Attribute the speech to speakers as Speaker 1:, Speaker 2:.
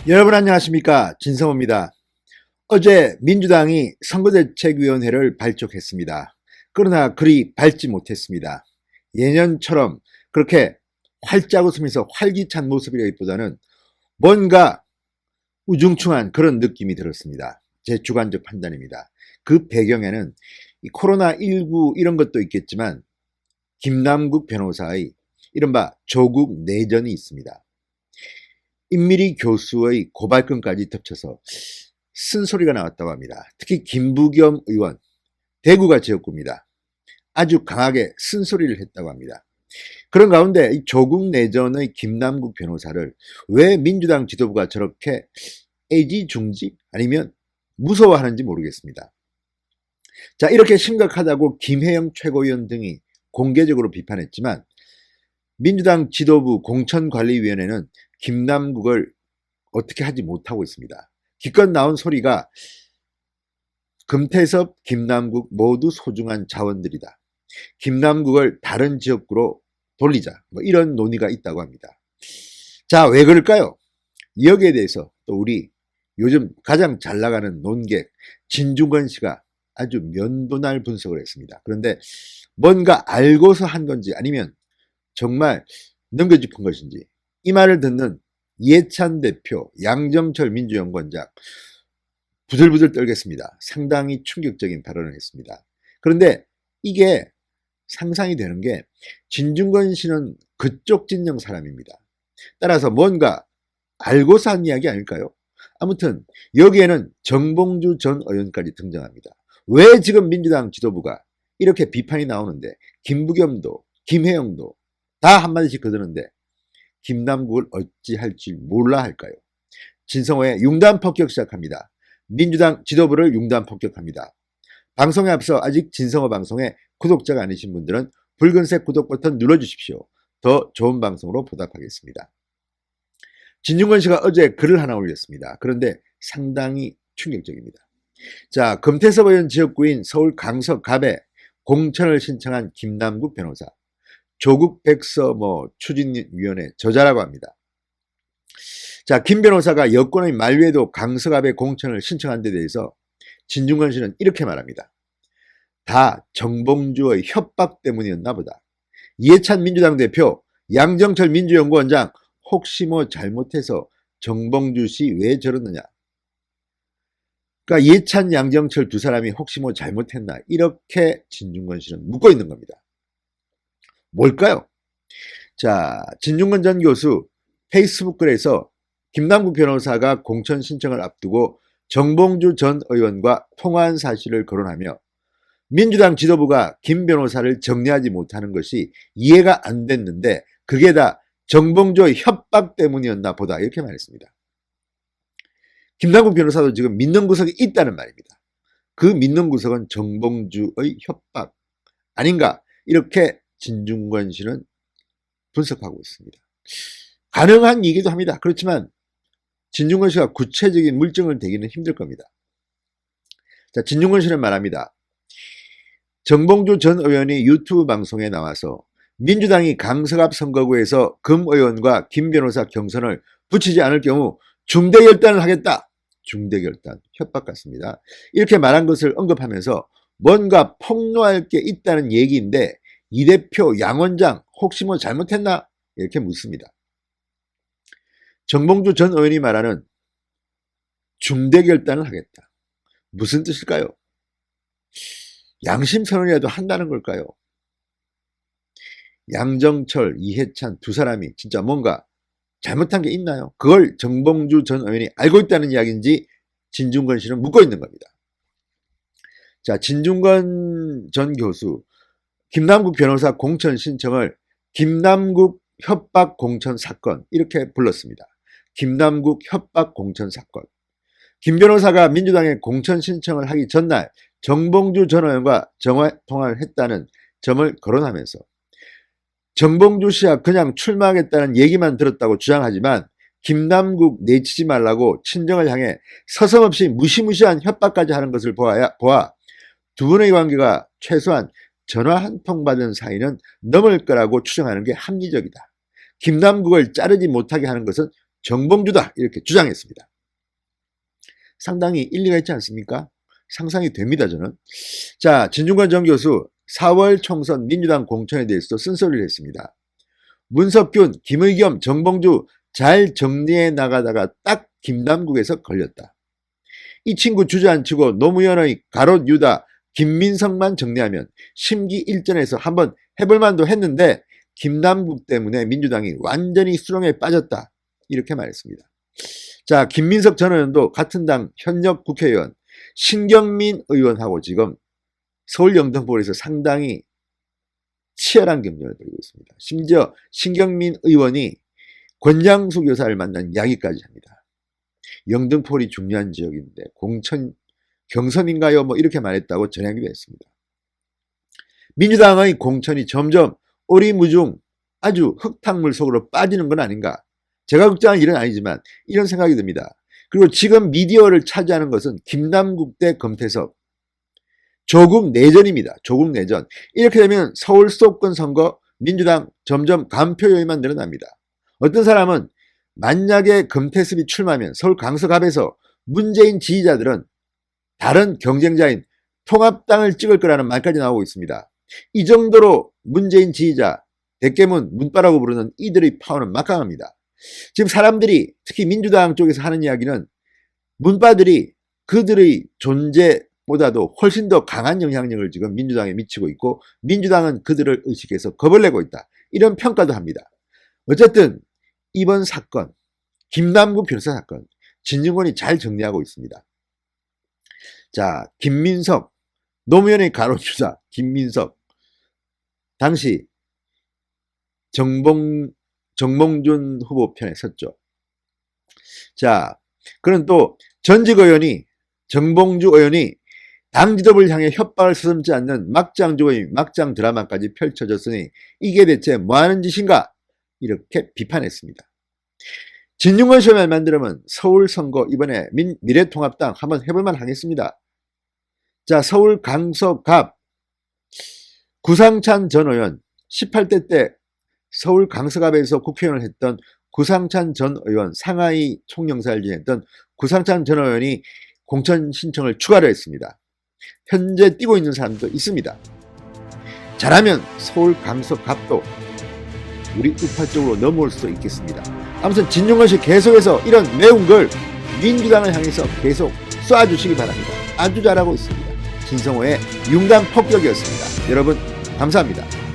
Speaker 1: 여러분 안녕하십니까, 진성호입니다. 어제 민주당이 선거대책위원회를 발족했습니다. 그러나 그리 밝지 못했습니다. 예년처럼 그렇게 활짝 웃으면서 활기찬 모습이라기보다는 뭔가 우중충한 그런 느낌이 들었습니다. 제 주관적 판단입니다. 그 배경에는 이 코로나19 이런 것도 있겠지만 김남국 변호사의 이른바 조국 내전이 있습니다. 임미리 교수의 고발건까지 덮쳐서 쓴소리가 나왔다고 합니다. 특히 김부겸 의원, 대구가 지역구입니다. 아주 강하게 쓴소리를 했다고 합니다. 그런 가운데 이 조국 내전의 김남국 변호사를 왜 민주당 지도부가 저렇게 애지중지 아니면 무서워하는지 모르겠습니다. 자, 이렇게 심각하다고 김혜영 최고위원 등이 공개적으로 비판했지만 민주당 지도부 공천관리위원회는 김남국을 어떻게 하지 못하고 있습니다. 기껏 나온 소리가 금태섭, 김남국 모두 소중한 자원들이다. 김남국을 다른 지역구로 돌리자. 뭐 이런 논의가 있다고 합니다. 자, 왜 그럴까요? 여기에 대해서 또 우리 요즘 가장 잘 나가는 논객 진중권 씨가 아주 면도날 분석을 했습니다. 그런데 뭔가 알고서 한 건지 아니면 정말 넘겨짚은 것인지 이 말을 듣는 이해찬 대표, 양정철 민주연구원장 부들부들 떨겠습니다. 상당히 충격적인 발언을 했습니다. 그런데 이게 상상이 되는 게 진중권 씨는 그쪽 진영 사람입니다. 따라서 뭔가 알고서 한 이야기 아닐까요? 아무튼 여기에는 정봉주 전 의원까지 등장합니다. 왜 지금 민주당 지도부가 이렇게 비판이 나오는데 김부겸도 김혜영도 다 한마디씩 거드는데 김남국을 어찌할지 몰라 할까요? 진성호의 융단 폭격 시작합니다. 민주당 지도부를 융단 폭격합니다. 방송에 앞서 아직 진성호 방송에 구독자가 아니신 분들은 붉은색 구독 버튼 눌러주십시오. 더 좋은 방송으로 보답하겠습니다. 진중권 씨가 어제 글을 하나 올렸습니다. 그런데 상당히 충격적입니다. 자, 금태섭 의원 지역구인 서울 강서갑에 공천을 신청한 김남국 변호사. 조국 백서 추진위원회 저자라고 합니다. 자, 김 변호사가 여권의 만류에도 강서갑에 공천을 신청한 데 대해서 진중권 씨는 이렇게 말합니다. 다 정봉주의 협박 때문이었나 보다. 이해찬 민주당 대표, 양정철 민주연구원장 혹시 잘못해서 정봉주 씨 왜 저러느냐. 그러니까 이해찬, 양정철 두 사람이 혹시 잘못했나 이렇게 진중권 씨는 묻고 있는 겁니다. 뭘까요? 자, 진중권 전 교수 페이스북 글에서 김남국 변호사가 공천 신청을 앞두고 정봉주 전 의원과 통화한 사실을 거론하며 민주당 지도부가 김 변호사를 정리하지 못하는 것이 이해가 안 됐는데 그게 다 정봉주의 협박 때문이었나 보다 이렇게 말했습니다. 김남국 변호사도 지금 믿는 구석이 있다는 말입니다. 그 믿는 구석은 정봉주의 협박 아닌가 이렇게 진중권 씨는 분석하고 있습니다. 가능한 얘기도 합니다. 그렇지만 진중권 씨가 구체적인 물증을 대기는 힘들 겁니다. 자, 진중권 씨는 말합니다. 정봉주 전 의원이 유튜브 방송에 나와서 민주당이 강서갑 선거구에서 금 의원과 김 변호사 경선을 붙이지 않을 경우 중대결단을 하겠다. 중대결단, 협박 같습니다. 이렇게 말한 것을 언급하면서 뭔가 폭로할 게 있다는 얘기인데 이 대표, 양 원장 혹시 잘못했나? 이렇게 묻습니다. 정봉주 전 의원이 말하는 중대결단을 하겠다. 무슨 뜻일까요? 양심선언이라도 한다는 걸까요? 양정철, 이해찬 두 사람이 진짜 뭔가 잘못한 게 있나요? 그걸 정봉주 전 의원이 알고 있다는 이야기인지 진중권 씨는 묻고 있는 겁니다. 자, 진중권 전 교수, 김남국 변호사 공천 신청을 김남국 협박 공천 사건 이렇게 불렀습니다. 김남국 협박 공천 사건. 김 변호사가 민주당에 공천 신청을 하기 전날 정봉주 전 의원과 전화통화를 했다는 점을 거론하면서 정봉주 씨가 그냥 출마하겠다는 얘기만 들었다고 주장하지만 김남국 내치지 말라고 친정을 향해 서슴없이 무시무시한 협박까지 하는 것을 보아 두 분의 관계가 최소한 전화 한 통 받은 사이는 넘을 거라고 추정하는 게 합리적이다. 김남국을 자르지 못하게 하는 것은 정봉주다 이렇게 주장했습니다. 상당히 일리가 있지 않습니까? 상상이 됩니다, 저는. 자, 진중권 전 교수 4월 총선 민주당 공천에 대해서도 쓴소리를 했습니다. 문석균, 김의겸, 정봉주 잘 정리해 나가다가 딱 김남국에서 걸렸다. 이 친구 주저앉히고 노무현의 가롯 유다, 김민석만 정리하면 심기일전에서 한번 해볼 만도 했는데 김남국 때문에 민주당이 완전히 수렁에 빠졌다. 이렇게 말했습니다. 자, 김민석 전 의원도 같은 당 현역 국회의원 신경민 의원하고 지금 서울 영등포에서 상당히 치열한 경쟁을 벌이고 있습니다. 심지어 신경민 의원이 권장숙 여사를 만난 이야기까지 합니다. 영등포이 중요한 지역인데 공천 경선인가요? 뭐 이렇게 말했다고 전하기도 했습니다. 민주당의 공천이 점점 오리무중 아주 흙탕물 속으로 빠지는 건 아닌가. 제가 걱정한 일은 아니지만 이런 생각이 듭니다. 그리고 지금 미디어를 차지하는 것은 김남국 대 금태섭. 조국 내전입니다. 조국 내전. 이렇게 되면 서울 수도권 선거 민주당 점점 간표 요인만 늘어납니다. 어떤 사람은 만약에 금태섭이 출마하면 서울 강서갑에서 문재인 지지자들은 다른 경쟁자인 통합당을 찍을 거라는 말까지 나오고 있습니다. 이 정도로 문재인 지지자, 대깨문 문바라고 부르는 이들의 파워는 막강합니다. 지금 사람들이 특히 민주당 쪽에서 하는 이야기는 문바들이 그들의 존재보다도 훨씬 더 강한 영향력을 지금 민주당에 미치고 있고 민주당은 그들을 의식해서 겁을 내고 있다. 이런 평가도 합니다. 어쨌든 이번 사건, 김남국 변호사 사건, 진중권이 잘 정리하고 있습니다. 자, 김민석, 노무현의 가로주자 김민석, 당시 정봉준 후보 편에 섰죠. 자, 그런 또 전직 의원이 정봉주 의원이 당 지도부를 향해 협박을 서슴지 않는 막장조의 막장 드라마까지 펼쳐졌으니 이게 대체 뭐하는 짓인가? 이렇게 비판했습니다. 진중권 씨의 말만 들으면 서울 선거 이번에 미래통합당 한번 해볼만 하겠습니다. 자, 서울 강서갑 구상찬 전 의원 18대 때 서울 강서갑에서 국회의원을 했던 구상찬 전 의원, 상하이 총영사를 지냈던 구상찬 전 의원이 공천 신청을 추가로 했습니다. 현재 뛰고 있는 사람도 있습니다. 잘하면 서울 강서갑도 우리 우파 쪽으로 넘어올 수도 있겠습니다. 아무튼 진중권 씨 계속해서 이런 매운 걸 민주당을 향해서 계속 쏴주시기 바랍니다. 아주 잘하고 있습니다. 진성호의 융단 폭격이었습니다. 여러분 감사합니다.